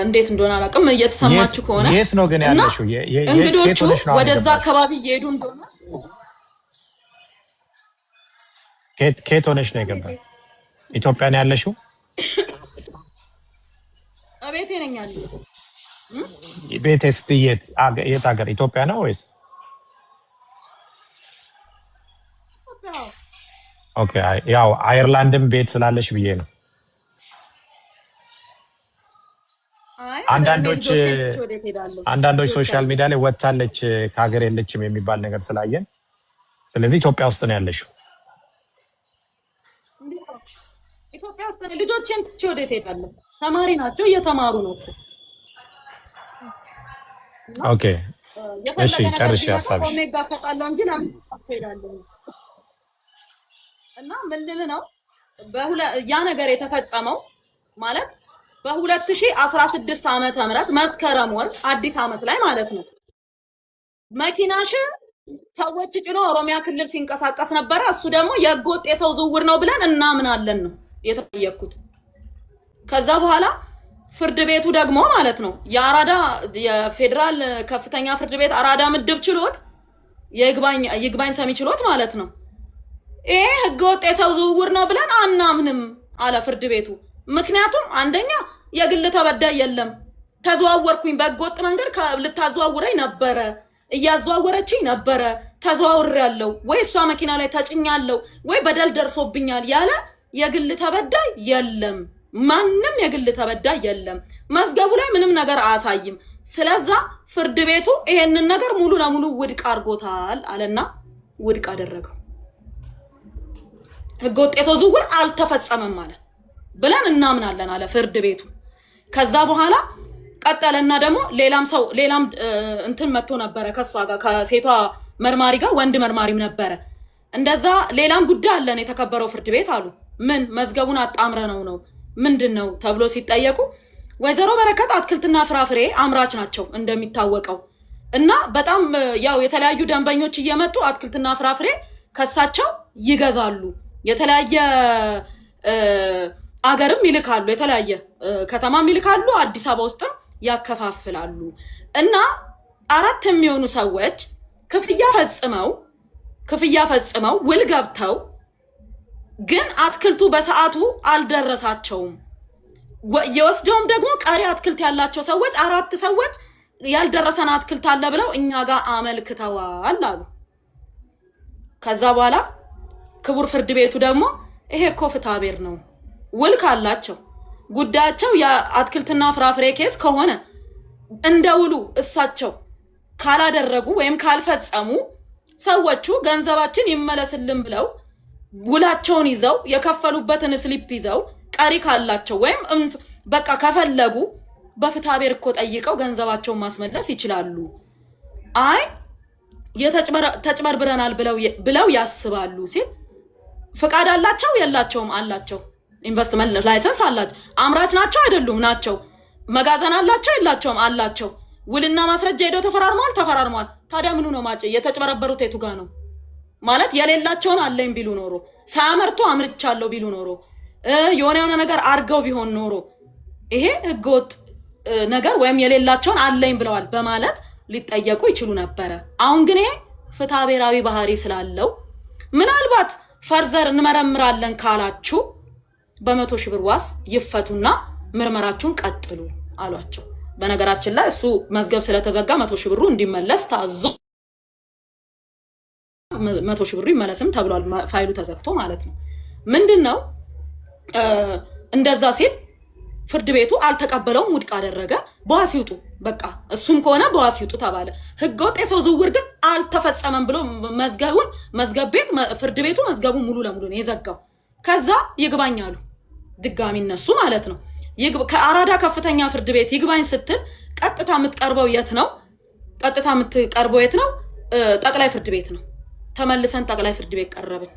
እንዴት እንደሆነ አላውቅም። እየተሰማችሁ ከሆነ የት ነው ግን ያለሽው? እንግዶቹ ወደዛ አካባቢ እየሄዱ እንደሆነ ከየት ሆነሽ ነው የገባሽ? ኢትዮጵያ ነው ያለሽው? አቤቴ ነኝ ያለው። ቤቴስ የት ሀገር? ኢትዮጵያ ነው ወይስ? ኦኬ፣ ያው አየርላንድም ቤት ስላለሽ ብዬ ነው። አንዳንዶች ሶሻል ሚዲያ ላይ ወጣለች ከሀገር የለችም የሚባል ነገር ስላየን፣ ስለዚህ ኢትዮጵያ ውስጥ ነው ያለሽው። ኢትዮጵያ ውስጥ ነው። ልጆቼን ትቼ ወዴት እሄዳለሁ? ተማሪ ናቸው፣ እየተማሩ ነው። ኦኬ፣ እሺ፣ ጨርሽ ሀሳብሽ። ኦሜጋ ፈጣለሁ እንጂ ለምን እሄዳለሁ? እና ምንድን ነው ያ ነገር የተፈጸመው ማለት በ2016 ዓመተ ምህረት መስከረም ወር አዲስ ዓመት ላይ ማለት ነው። መኪናሽ ሰዎች ጭኖ ኦሮሚያ ክልል ሲንቀሳቀስ ነበረ። እሱ ደግሞ የህገወጥ የሰው ዝውውር ነው ብለን እናምናለን ነው የተጠየቅኩት። ከዛ በኋላ ፍርድ ቤቱ ደግሞ ማለት ነው የፌዴራል ከፍተኛ ፍርድ ቤት አራዳ ምድብ ችሎት ይግባኝ ሰሚ ችሎት ማለት ነው ይሄ ህገወጥ የሰው ዝውውር ነው ብለን አናምንም አለ ፍርድ ቤቱ። ምክንያቱም አንደኛ የግል ተበዳይ የለም፣ ተዘዋወርኩኝ በህገወጥ መንገድ ልታዘዋውረኝ ነበረ፣ እያዘዋወረችኝ ነበረ፣ ተዘዋውሬያለሁ ወይ እሷ መኪና ላይ ተጭኛለሁ ወይ በደል ደርሶብኛል ያለ የግል ተበዳይ የለም። ማንም የግል ተበዳይ የለም። መዝገቡ ላይ ምንም ነገር አያሳይም። ስለዛ ፍርድ ቤቱ ይሄንን ነገር ሙሉ ለሙሉ ውድቅ አድርጎታል አለና ውድቅ አደረገው። ህገወጥ የሰው ዝውውር አልተፈጸመም አለ ብለን እናምናለን አለ ፍርድ ቤቱ። ከዛ በኋላ ቀጠለና ደግሞ ሌላም እንትን መጥቶ ነበረ ከሷ ጋር ከሴቷ መርማሪ ጋር ወንድ መርማሪም ነበረ። እንደዛ ሌላም ጉዳይ አለን የተከበረው ፍርድ ቤት አሉ። ምን መዝገቡን አጣምረነው ነው ምንድነው ተብሎ ሲጠየቁ ወይዘሮ በረከት አትክልትና ፍራፍሬ አምራች ናቸው እንደሚታወቀው እና በጣም ያው የተለያዩ ደንበኞች እየመጡ አትክልትና ፍራፍሬ ከሳቸው ይገዛሉ። የተለያየ አገርም ይልካሉ፣ የተለያየ ከተማም ይልካሉ፣ አዲስ አበባ ውስጥም ያከፋፍላሉ። እና 4 የሚሆኑ ሰዎች ክፍያ ፈጽመው ውል ገብተው ግን አትክልቱ በሰዓቱ አልደረሳቸውም። የወስደውም ደግሞ ቀሪ አትክልት ያላቸው ሰዎች 4 ሰዎች ያልደረሰን አትክልት አለ ብለው እኛ ጋር አመልክተዋል አሉ። ከዛ በኋላ ክቡር ፍርድ ቤቱ ደግሞ ይሄ እኮ ፍትሐብሔር ነው፣ ውል ካላቸው ጉዳያቸው የአትክልትና ፍራፍሬ ኬስ ከሆነ እንደውሉ እሳቸው ካላደረጉ ወይም ካልፈጸሙ ሰዎቹ ገንዘባችን ይመለስልን ብለው ውላቸውን ይዘው የከፈሉበትን ስሊፕ ይዘው ቀሪ ካላቸው ወይም በቃ ከፈለጉ በፍትሐ ብሔር እኮ ጠይቀው ገንዘባቸውን ማስመለስ ይችላሉ። አይ ተጭበርብረናል ብለው ያስባሉ ሲል ፍቃድ አላቸው የላቸውም? አላቸው። ኢንቨስትመንት ላይሰንስ አላቸው። አምራች ናቸው አይደሉም? ናቸው። መጋዘን አላቸው የላቸውም? አላቸው። ውልና ማስረጃ ሄደው ተፈራርሟል። ታዲያ ምኑ ነው ማጭ? የተጭበረበሩት የቱ ጋር ነው? ማለት የሌላቸውን አለኝ ቢሉ ኖሮ ሳያመርቱ አምርቻለሁ ቢሉ ኖሮ የሆነ ነገር አርገው ቢሆን ኖሮ ይሄ ህገወጥ ነገር ወይም የሌላቸውን አለኝ ብለዋል በማለት ሊጠየቁ ይችሉ ነበረ። አሁን ግን ይሄ ፍትሐ ብሔራዊ ባህሪ ስላለው ምናልባት ፈርዘር እንመረምራለን ካላችሁ በ100 ሺህ ብር ዋስ ይፈቱና ምርመራችሁን ቀጥሉ አሏቸው። በነገራችን ላይ እሱ መዝገብ ስለተዘጋ 100 ሺህ ብሩ እንዲመለስ ታዞ 100 ሺህ ብሩ ይመለስም ተብሏል። ፋይሉ ተዘግቶ ማለት ነው። ምንድነው እንደዛ ሲል ፍርድ ቤቱ አልተቀበለውም፣ ውድቅ አደረገ። በዋስ ይውጡ በቃ እሱም ከሆነ በዋስ ይውጡ ተባለ። ህገወጥ የሰው ዝውውር ግን አልተፈጸመም ብሎ መዝገብ ቤት ፍርድ ቤቱ መዝገቡ ሙሉ ለሙሉ ነው የዘጋው። ከዛ ይግባኛሉ ድጋሚ እነሱ ማለት ነው። ከአራዳ ከፍተኛ ፍርድ ቤት ይግባኝ ስትል ቀጥታ የምትቀርበው የት ነው? ጠቅላይ ፍርድ ቤት ነው። ተመልሰን ጠቅላይ ፍርድ ቤት ቀረብን።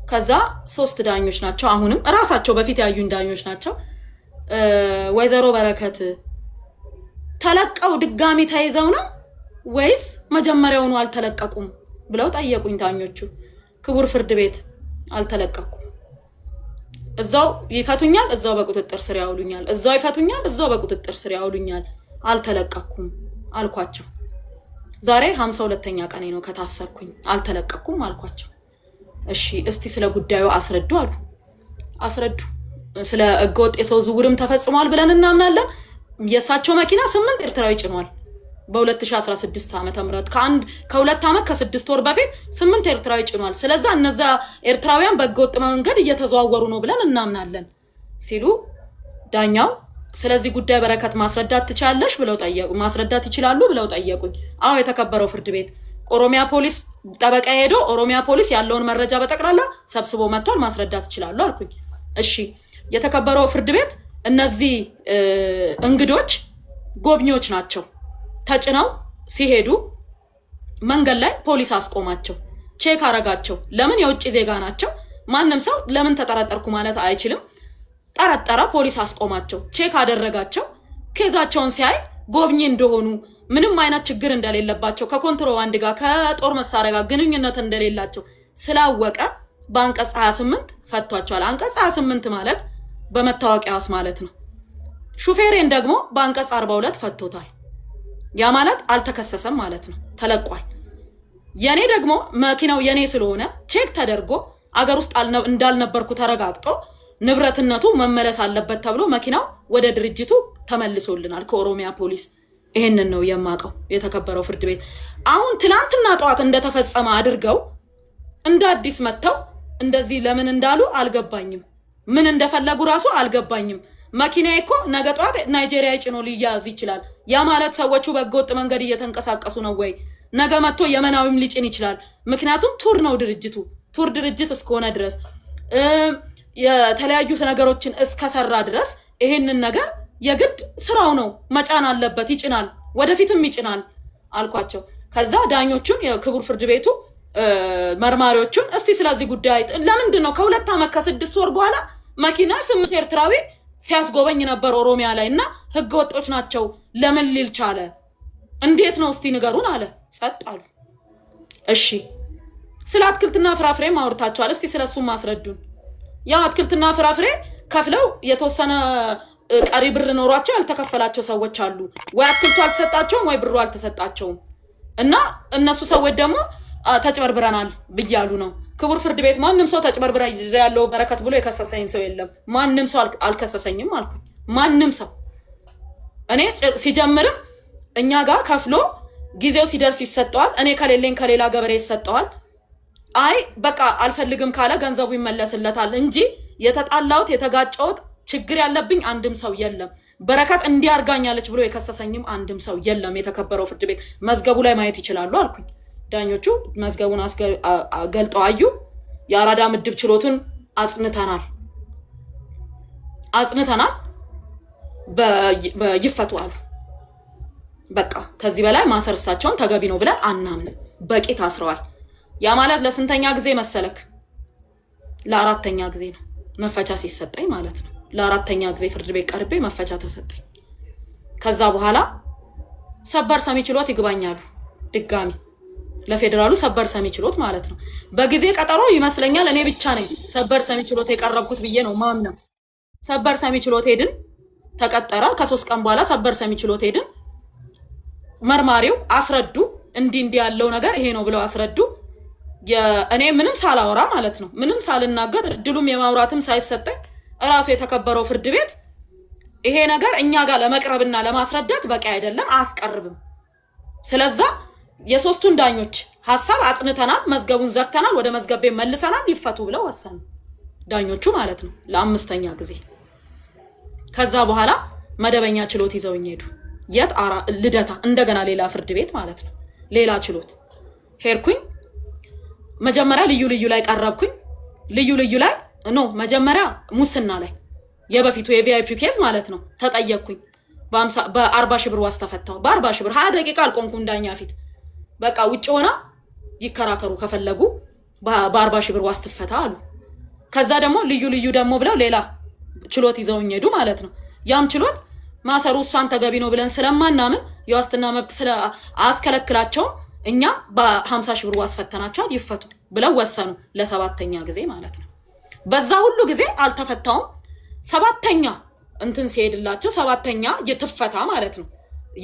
ከዛ 3 ዳኞች ናቸው። አሁንም እራሳቸው በፊት ያዩኝ ዳኞች ናቸው። ወይዘሮ በረከት ተለቀው ድጋሚ ተይዘው ነው ወይስ መጀመሪያውኑ አልተለቀቁም ብለው ጠየቁኝ ዳኞቹ። ክቡር ፍርድ ቤት አልተለቀቁም፣ እዛው ይፈቱኛል፣ እዛው በቁጥጥር ስር ያውሉኛል፣ እዛው ይፈቱኛል፣ እዛው በቁጥጥር ስር ያውሉኛል፣ አልተለቀቁም አልኳቸው። ዛሬ 52ኛ ቀኔ ነው ከታሰርኩኝ፣ አልተለቀቁም አልኳቸው። እሺ እስቲ ስለ ጉዳዩ አስረዱ አሉ። አስረዱ። ስለ ህገወጥ የሰው ዝውውርም ተፈጽሟል ብለን እናምናለን። የእሳቸው መኪና 8 ኤርትራዊ ጭኗል በ2016 ዓመተ ምህረት ከ2 ዓመት ከ6 ወር በፊት 8 ኤርትራዊ ጭኗል። ስለዛ እነዛ ኤርትራውያን በህገወጥ መንገድ እየተዘዋወሩ ነው ብለን እናምናለን ሲሉ ዳኛው ስለዚህ ጉዳይ በረከት ማስረዳት ትችላለሽ ብለው ጠየቁ። ማስረዳት ይችላሉ ብለው ጠየቁኝ። አዎ የተከበረው ፍርድ ቤት ኦሮሚያ ፖሊስ ጠበቃ ሄዶ ኦሮሚያ ፖሊስ ያለውን መረጃ በጠቅላላ ሰብስቦ መጥቷል፣ ማስረዳት ይችላሉ አልኩኝ። እሺ የተከበረው ፍርድ ቤት እነዚህ እንግዶች ጎብኚዎች ናቸው። ተጭነው ሲሄዱ መንገድ ላይ ፖሊስ አስቆማቸው፣ ቼክ አረጋቸው። ለምን? የውጭ ዜጋ ናቸው። ማንም ሰው ለምን ተጠረጠርኩ ማለት አይችልም። ጠረጠረ፣ ፖሊስ አስቆማቸው፣ ቼክ አደረጋቸው። ኬዛቸውን ሲያይ ጎብኚ እንደሆኑ ምንም አይነት ችግር እንደሌለባቸው ከኮንትሮባንድ ጋር ከጦር መሳሪያ ጋር ግንኙነት እንደሌላቸው ስላወቀ በአንቀጽ 28 ፈቷቸዋል። አንቀጽ 28 ማለት በመታወቂያ ዋስ ማለት ነው። ሹፌሬን ደግሞ በአንቀጽ 42 ፈቶታል። ያ ማለት አልተከሰሰም ማለት ነው፣ ተለቋል። የኔ ደግሞ መኪናው የኔ ስለሆነ ቼክ ተደርጎ አገር ውስጥ እንዳልነበርኩ ተረጋግጦ ንብረትነቱ መመለስ አለበት ተብሎ መኪናው ወደ ድርጅቱ ተመልሶልናል ከኦሮሚያ ፖሊስ። ይሄንን ነው የማውቀው የተከበረው ፍርድ ቤት። አሁን ትናንትና ጠዋት እንደተፈጸመ አድርገው እንደ አዲስ መጥተው እንደዚህ ለምን እንዳሉ አልገባኝም። ምን እንደፈለጉ ራሱ አልገባኝም። መኪናዬ እኮ ነገ ጠዋት ናይጄሪያ ጭኖ ሊያዝ ይችላል። ያ ማለት ሰዎቹ በህገወጥ መንገድ እየተንቀሳቀሱ ነው ወይ? ነገ መጥቶ የመናዊም ሊጭን ይችላል። ምክንያቱም ቱር ነው ድርጅቱ። ቱር ድርጅት እስከሆነ ድረስ የተለያዩ ነገሮችን እስከሰራ ድረስ ይሄንን ነገር የግድ ስራው ነው፣ መጫን አለበት። ይጭናል፣ ወደፊትም ይጭናል አልኳቸው። ከዛ ዳኞቹን የክቡር ፍርድ ቤቱ መርማሪዎቹን እስቲ ስለዚህ ጉዳይ ለምንድን ነው ከ2 ዓመት ከ6 ወር በኋላ መኪና 8 ኤርትራዊ ሲያስጎበኝ ነበር ኦሮሚያ ላይ እና ህገወጦች ናቸው ለምን ሊል ቻለ? እንዴት ነው እስቲ ንገሩን አለ። ጸጥ አሉ። እሺ ስለ አትክልትና ፍራፍሬ ማውርታቸዋል፣ እስቲ ስለሱም ማስረዱን። ያ አትክልትና ፍራፍሬ ከፍለው የተወሰነ ቀሪ ብር ኖሯቸው ያልተከፈላቸው ሰዎች አሉ። ወይ አትክልቱ አልተሰጣቸውም ወይ ብሩ አልተሰጣቸውም እና እነሱ ሰዎች ደግሞ ተጭበርብረናል ብያሉ ነው። ክቡር ፍርድ ቤት ማንም ሰው ተጭበርብረ ያለው በረከት ብሎ የከሰሰኝ ሰው የለም። ማንም ሰው አልከሰሰኝም አልኩኝ። ማንም ሰው እኔ ሲጀምርም እኛ ጋር ከፍሎ ጊዜው ሲደርስ ይሰጠዋል። እኔ ከሌለኝ ከሌላ ገበሬ ይሰጠዋል። አይ በቃ አልፈልግም ካለ ገንዘቡ ይመለስለታል እንጂ የተጣላሁት የተጋጨሁት ችግር ያለብኝ አንድም ሰው የለም። በረከት እንዲያርጋኛለች ብሎ የከሰሰኝም አንድም ሰው የለም። የተከበረው ፍርድ ቤት መዝገቡ ላይ ማየት ይችላሉ አልኩኝ። ዳኞቹ መዝገቡን ገልጠው አዩ። የአራዳ ምድብ ችሎቱን አጽንተናል ይፈቱ አሉ። በቃ ከዚህ በላይ ማሰር እሳቸውን ተገቢ ነው ብለን አናምንም። በቂ ታስረዋል። ያ ማለት ለስንተኛ ጊዜ መሰለክ? ለአራተኛ ጊዜ ነው መፈቻ ሲሰጠኝ ማለት ነው። ለአራተኛ ጊዜ ፍርድ ቤት ቀርቤ መፈቻ ተሰጠኝ። ከዛ በኋላ ሰበር ሰሚ ችሎት ይግባኛሉ። ድጋሚ ለፌደራሉ ሰበር ሰሚ ችሎት ማለት ነው። በጊዜ ቀጠሮ ይመስለኛል እኔ ብቻ ነኝ ሰበር ሰሚ ችሎት የቀረብኩት ብዬ ነው ማምነው። ሰበር ሰሚ ችሎት ሄድን፣ ተቀጠረ። ከ3 ቀን በኋላ ሰበር ሰሚ ችሎት ሄድን። መርማሪው አስረዱ። እንዲህ ያለው ነገር ይሄ ነው ብለው አስረዱ። እኔ ምንም ሳላወራ ማለት ነው፣ ምንም ሳልናገር እድሉም የማውራትም ሳይሰጠኝ እራሱ የተከበረው ፍርድ ቤት ይሄ ነገር እኛ ጋር ለመቅረብና ለማስረዳት በቂ አይደለም፣ አያስቀርብም። ስለዛ የሶስቱን ዳኞች ሐሳብ አጽንተናል፣ መዝገቡን ዘግተናል፣ ወደ መዝገብ ቤት መልሰናል፣ ይፈቱ ብለው ወሰኑ ዳኞቹ ማለት ነው ለ5ኛ ጊዜ። ከዛ በኋላ መደበኛ ችሎት ይዘውኝ ሄዱ። የት? ልደታ፣ እንደገና ሌላ ፍርድ ቤት ማለት ነው፣ ሌላ ችሎት ሄድኩኝ። መጀመሪያ ልዩ ላይ ቀረብኩኝ። ልዩ ላይ መጀመሪያ ሙስና ላይ የበፊቱ የቪአይፒ ኬዝ ማለት ነው ተጠየቅኩኝ። በ40 ሺህ ብር ዋስ ተፈታሁ። በ40 ሺህ ብር 20 ደቂቃ አልቆምኩም ዳኛ ፊት። በቃ ውጭ ሆና ይከራከሩ ከፈለጉ በ40 ሺህ ብር ዋስ ትፈታ አሉ። ከዛ ደግሞ ልዩ ደግሞ ብለው ሌላ ችሎት ይዘውኝ ሄዱ ማለት ነው። ያም ችሎት ማሰሩ እሷን ተገቢ ነው ብለን ስለማናምን የዋስትና መብት አስከለክላቸውም እኛ በ50 ሺህ ብር ዋስ ፈተናቸዋል፣ ይፈቱ ብለው ወሰኑ። ለ7ኛ ጊዜ ማለት ነው። በዛ ሁሉ ጊዜ አልተፈታውም። 7ኛ እንትን ሲሄድላቸው 7ኛ ይትፈታ ማለት ነው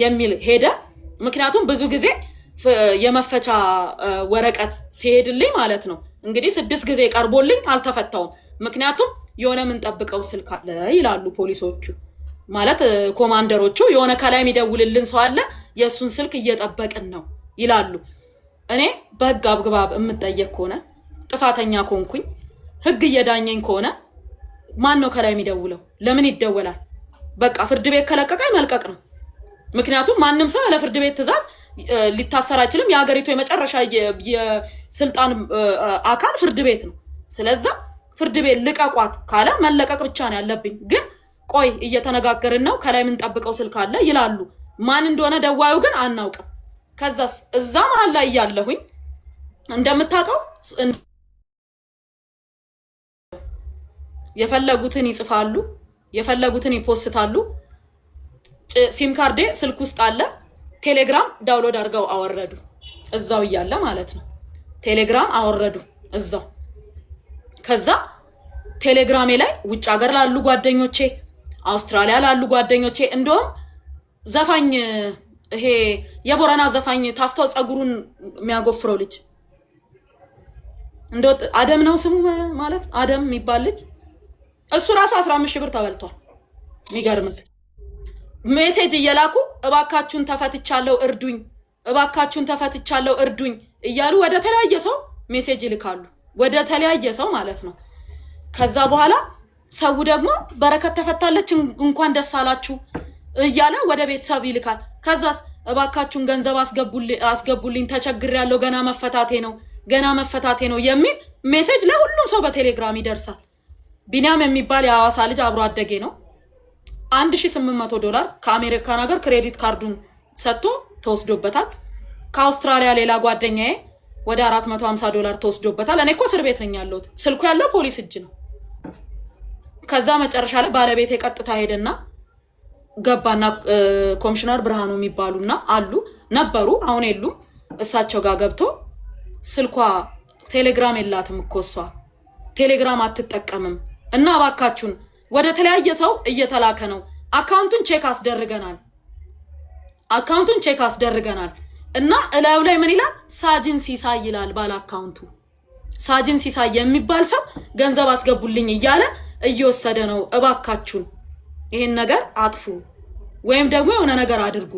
የሚል ሄደ። ምክንያቱም ብዙ ጊዜ የመፈቻ ወረቀት ሲሄድልኝ ማለት ነው እንግዲህ 6 ጊዜ ቀርቦልኝ አልተፈታውም። ምክንያቱም የሆነ ምን ጠብቀው ስልክ አለ ይላሉ ፖሊሶቹ፣ ማለት ኮማንደሮቹ። የሆነ ከላይ የሚደውልልን ሰው አለ፣ የእሱን ስልክ እየጠበቅን ነው ይላሉ። እኔ በህግ አግባብ የምጠየቅ ከሆነ ጥፋተኛ ኮንኩኝ፣ ህግ እየዳኘኝ ከሆነ ማን ነው ከላይ የሚደውለው? ለምን ይደወላል? በቃ ፍርድ ቤት ከለቀቀኝ መልቀቅ ነው። ምክንያቱም ማንም ሰው ያለ ፍርድ ቤት ትዕዛዝ ሊታሰር አይችልም። የሀገሪቱ የመጨረሻ የስልጣን አካል ፍርድ ቤት ነው። ስለዛ ፍርድ ቤት ልቀቋት ካለ መለቀቅ ብቻ ነው ያለብኝ። ግን ቆይ እየተነጋገርን ነው፣ ከላይ የምንጠብቀው ስልክ አለ ይላሉ። ማን እንደሆነ ደዋዩ ግን አናውቅም። ከዛስ እዛ መሀል ላይ ያለሁኝ እንደምታውቀው የፈለጉትን ይጽፋሉ፣ የፈለጉትን ይፖስታሉ። ሲም ካርዴ ስልክ ውስጥ አለ። ቴሌግራም ዳውንሎድ አድርገው አወረዱ፣ እዛው እያለ ማለት ነው። ቴሌግራም አወረዱ እዛው። ከዛ ቴሌግራሜ ላይ ውጭ ሀገር ላሉ ጓደኞቼ፣ አውስትራሊያ ላሉ ጓደኞቼ እንደውም ዘፋኝ ይሄ የቦረና ዘፋኝ ታስታው ጸጉሩን የሚያጎፍረው ልጅ እንደው አደም ነው ስሙ ማለት አደም የሚባል ልጅ፣ እሱ ራሱ 15 ሺህ ብር ተበልቷል። የሚገርምት ሜሴጅ እየላኩ እባካችሁን ተፈትቻለሁ እርዱኝ፣ እባካችሁን ተፈትቻለሁ እርዱኝ እያሉ ወደ ተለያየ ሰው ሜሴጅ ይልካሉ፣ ወደ ተለያየ ሰው ማለት ነው። ከዛ በኋላ ሰው ደግሞ በረከት ተፈታለች እንኳን ደስ አላችሁ እያለ ወደ ቤተሰብ ይልካል። ከዛስ እባካችሁን ገንዘብ አስገቡልኝ ተቸግሬያለሁ፣ ገና መፈታቴ ነው የሚል ሜሴጅ ለሁሉም ሰው በቴሌግራም ይደርሳል። ቢኒያም የሚባል የሐዋሳ ልጅ አብሮ አደጌ ነው። $1800 ከአሜሪካን ሀገር ክሬዲት ካርዱን ሰጥቶ ተወስዶበታል። ከአውስትራሊያ ሌላ ጓደኛዬ ወደ $450 ተወስዶበታል። እኔ እኮ እስር ቤት ነኝ ያለሁት፣ ስልኩ ያለው ፖሊስ እጅ ነው። ከዛ መጨረሻ ላይ ባለቤቴ ቀጥታ ሄደና ገባና ኮሚሽነር ብርሃኑ የሚባሉና ነበሩ፣ አሁን የሉም። እሳቸው ጋር ገብቶ ስልኳ ቴሌግራም የላትም እኮ እሷ ቴሌግራም አትጠቀምም እና እባካችሁን ወደ ተለያየ ሰው እየተላከ ነው፣ አካውንቱን ቼክ አስደርገናል እና እላዩ ላይ ምን ይላል? ሳጅን ሲሳይ ይላል ባለ አካውንቱ። ሳጅን ሲሳይ የሚባል ሰው ገንዘብ አስገቡልኝ እያለ እየወሰደ ነው፣ እባካችሁን ይሄን ነገር አጥፉ ወይም ደግሞ የሆነ ነገር አድርጉ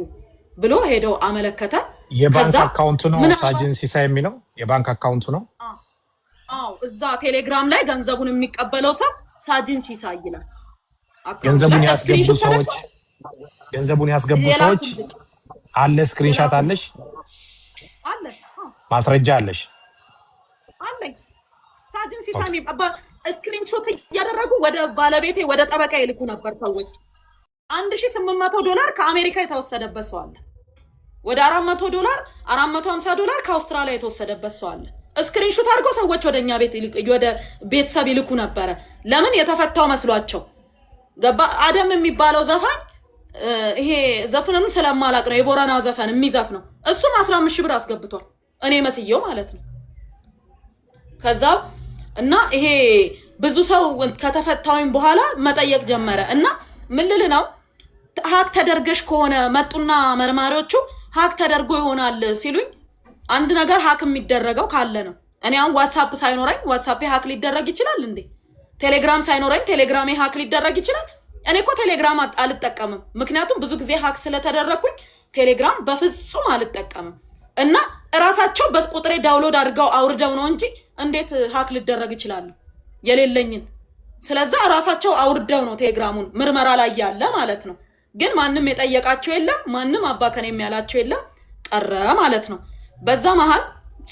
ብሎ ሄደው አመለከተ። የባንክ አካውንቱ ነው ሳጅን ሲሳይ የሚለው የባንክ አካውንቱ ነው። አዎ እዛ ቴሌግራም ላይ ገንዘቡን የሚቀበለው ሰው ሳጅን ሲሳይ ይላል። ገንዘቡን ያስገቡ ሰዎች ገንዘቡን ያስገቡ ሰዎች አለ ስክሪንሻት አለሽ? አለ ማስረጃ አለሽ? አለኝ። ሳጅን ሲሳሚ ስክሪንሾት እያደረጉ ወደ ባለቤቴ ወደ ጠበቃ ይልኩ ነበር ሰዎች። $1800 ከአሜሪካ የተወሰደበት ሰው አለ። ወደ $400 $450 ከአውስትራሊያ የተወሰደበት ሰው አለ። ስክሪንሾት አድርገው ሰዎች ወደኛ ቤት ወደ ቤተሰብ ይልኩ ነበረ። ለምን? የተፈታው መስሏቸው። ገባ? አደም የሚባለው ዘፋኝ ይሄ ዘፈኑን ስለማላቅ ነው የቦራና ዘፈን የሚዘፍነው እሱም 15,000 ብር አስገብቷል። እኔ መስየው ማለት ነው። ከዛ እና ይሄ ብዙ ሰው ከተፈታውኝ በኋላ መጠየቅ ጀመረ እና ምን ልል ነው ሀክ ተደርገሽ ከሆነ መጡና መርማሪዎቹ ሀክ ተደርጎ ይሆናል ሲሉኝ አንድ ነገር ሀክ የሚደረገው ካለ ነው። እኔ አሁን ዋትስአፕ ሳይኖረኝ ዋትስአፕ ሀክ ሊደረግ ይችላል እንዴ? ቴሌግራም ሳይኖረኝ ቴሌግራም ሀክ ሊደረግ ይችላል? እኔ እኮ ቴሌግራም አልጠቀምም። ምክንያቱም ብዙ ጊዜ ሀክ ስለተደረኩኝ ቴሌግራም በፍጹም አልጠቀምም። እና እራሳቸው በቁጥሬ ዳውንሎድ አድርገው አውርደው ነው እንጂ እንዴት ሀክ ሊደረግ ይችላል የሌለኝን? ስለዛ እራሳቸው አውርደው ነው ቴሌግራሙን ምርመራ ላይ ያለ ማለት ነው። ግን ማንም የጠየቃቸው የለም፣ ማንም አባከን የሚያላቸው የለም፣ ቀረ ማለት ነው። በዛ መሃል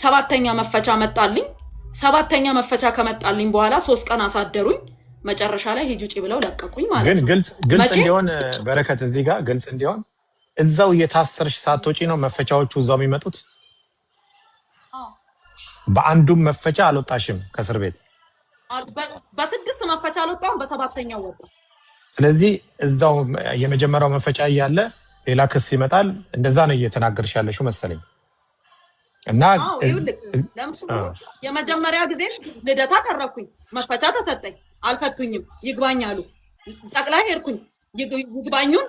7ኛ መፈቻ መጣልኝ። 7ኛ መፈቻ ከመጣልኝ በኋላ 3 ቀን አሳደሩኝ። መጨረሻ ላይ ሂጂ ውጪ ብለው ለቀቁኝ ማለት ነው። ግን ግልጽ እንዲሆን በረከት እዚህ ጋር ግልጽ እንዲሆን እዛው እየታሰርሽ ሳትወጪ ነው መፈቻዎቹ እዛው የሚመጡት? በአንዱም መፈቻ አልወጣሽም ከእስር ቤት? በ6 መፈቻ አልወጣሁም፣ በ7ኛው ወጣ። ስለዚህ እዛው የመጀመሪያው መፈቻ እያለ ሌላ ክስ ይመጣል። እንደዛ ነው እየተናገርሽ ያለሽው መሰለኝ። እና የመጀመሪያ ጊዜ ልደታ ቀረብኩኝ፣ መፈቻ ተሰጠኝ፣ አልፈቱኝም፣ ይግባኝ አሉ። ጠቅላይ ሄድኩኝ፣ ይግባኙን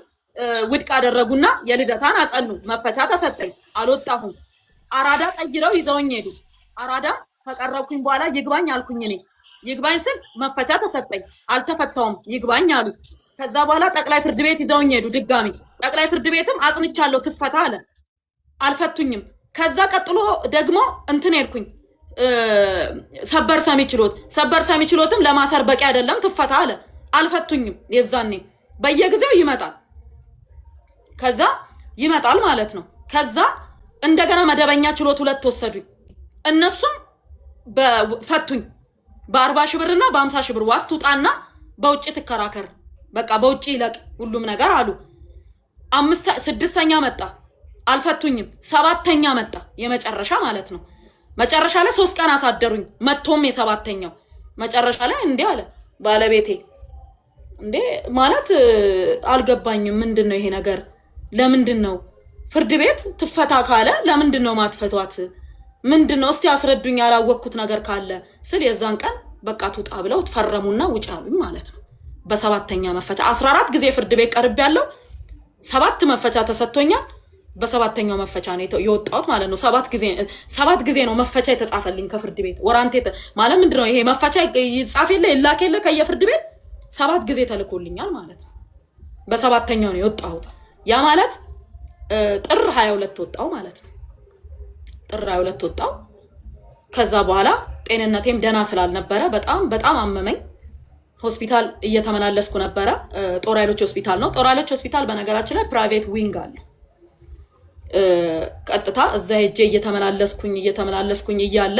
ውድቅ አደረጉና የልደታን አጸኑ። መፈቻ ተሰጠኝ፣ አልወጣሁም። አራዳ ቀይረው ይዘውኝ ሄዱ። አራዳ ከቀረብኩኝ በኋላ ይግባኝ አልኩኝ። እኔ ይግባኝ ስል መፈቻ ተሰጠኝ፣ አልተፈታውም፣ ይግባኝ አሉ። ከዛ በኋላ ጠቅላይ ፍርድ ቤት ይዘውኝ ሄዱ ድጋሚ። ጠቅላይ ፍርድ ቤትም አጽንቻለሁ ትፈታ አለ፣ አልፈቱኝም። ከዛ ቀጥሎ ደግሞ እንትን ሄድኩኝ ሰበር ሰሚ ችሎት። ሰበር ሰሚ ችሎትም ለማሰር በቂ አይደለም ትፈታ አለ፣ አልፈቱኝም። የዛኔ በየጊዜው ይመጣል፣ ከዛ ይመጣል ማለት ነው። ከዛ እንደገና መደበኛ ችሎት 2 ወሰዱኝ። እነሱም ፈቱኝ። በ40,000 ብርና በ50,000 ብር ዋስ ትውጣና በውጭ ትከራከር፣ በቃ በውጭ ይለቅ ሁሉም ነገር አሉ። 6ኛ መጣ፣ አልፈቱኝም። 7ኛ መጣ፣ የመጨረሻ ማለት ነው። መጨረሻ ላይ 3 ቀን አሳደሩኝ። መጥቶም የ7ኛው መጨረሻ ላይ እንዲህ አለ ባለቤቴ፣ እንዴ ማለት አልገባኝም፣ ምንድነው ይሄ ነገር? ለምንድነው ፍርድ ቤት ትፈታ ካለ ለምንድነው ማትፈቷት? ምንድነው እስቲ አስረዱኝ፣ ያላወቅኩት ነገር ካለ ስል የዛን ቀን በቃ ትውጣ ብለው ተፈረሙና ውጭ አሉኝ ማለት ነው። በ7ኛ መፈቻ 14 ጊዜ ፍርድ ቤት ቀርብ ያለው 7 መፈቻ ተሰጥቶኛል። በ7ኛው መፈቻ ነው የወጣሁት ማለት ነው። 7 ጊዜ ነው መፈቻ የተጻፈልኝ ከፍርድ ቤት ወራንቴ ማለት ምንድነው ይሄ መፈቻ ይጻፍ የለ ይላክ የለ ከየፍርድ ቤት 7 ጊዜ ተልኮልኛል ማለት ነው። በ7ኛው ነው የወጣሁት። ያ ማለት ጥር 22 ወጣው ማለት ነው። ጥር 22 ወጣው። ከዛ በኋላ ጤንነቴም ደና ስላልነበረ በጣም አመመኝ። ሆስፒታል እየተመላለስኩ ነበረ። ጦር ኃይሎች ሆስፒታል ነው። ጦር ኃይሎች ሆስፒታል በነገራችን ላይ ፕራይቬት ዊንግ አለ። ቀጥታ እዛ ሄጄ እየተመላለስኩኝ እያለ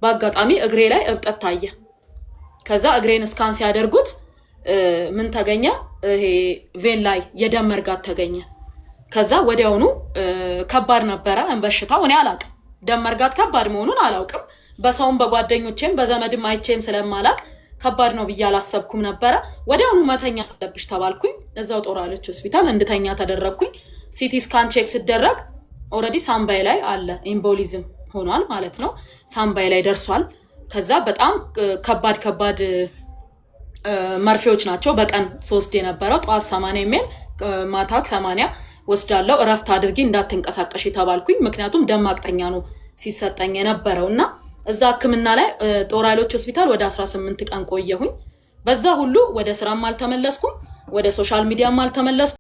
በአጋጣሚ እግሬ ላይ እብጠት ታየ። ከዛ እግሬን ስካን ሲያደርጉት ምን ተገኘ? ይሄ ቬን ላይ የደም መርጋት ተገኘ። ከዛ ወዲያውኑ ከባድ ነበረ በሽታው። እኔ አላውቅም ደም መርጋት ከባድ መሆኑን አላውቅም። በሰውም በጓደኞቼም በዘመድም አይቼም ስለማላቅ ከባድ ነው ብዬ አላሰብኩም ነበረ። ወዲያውኑ መተኛ አለብሽ ተባልኩኝ። እዛው ጦር ኃይሎች ሆስፒታል እንድተኛ ተደረግኩኝ። ሲቲ ስካን ቼክ ሲደረግ ኦልሬዲ ሳምባይ ላይ አለ ኢምቦሊዝም ሆኗል ማለት ነው። ሳምባይ ላይ ደርሷል። ከዛ በጣም ከባድ መርፌዎች ናቸው። በቀን 3 የነበረው ጠዋት 80 የሚል ማታ 80 ወስዳለው። እረፍት አድርጊ እንዳትንቀሳቀሽ ተባልኩኝ። ምክንያቱም ደም ማቅጠኛ ነው ሲሰጠኝ የነበረው እና እዛ ህክምና ላይ ጦር ኃይሎች ሆስፒታል ወደ 18 ቀን ቆየሁኝ። በዛ ሁሉ ወደ ስራም አልተመለስኩም፣ ወደ ሶሻል ሚዲያም አልተመለስኩም።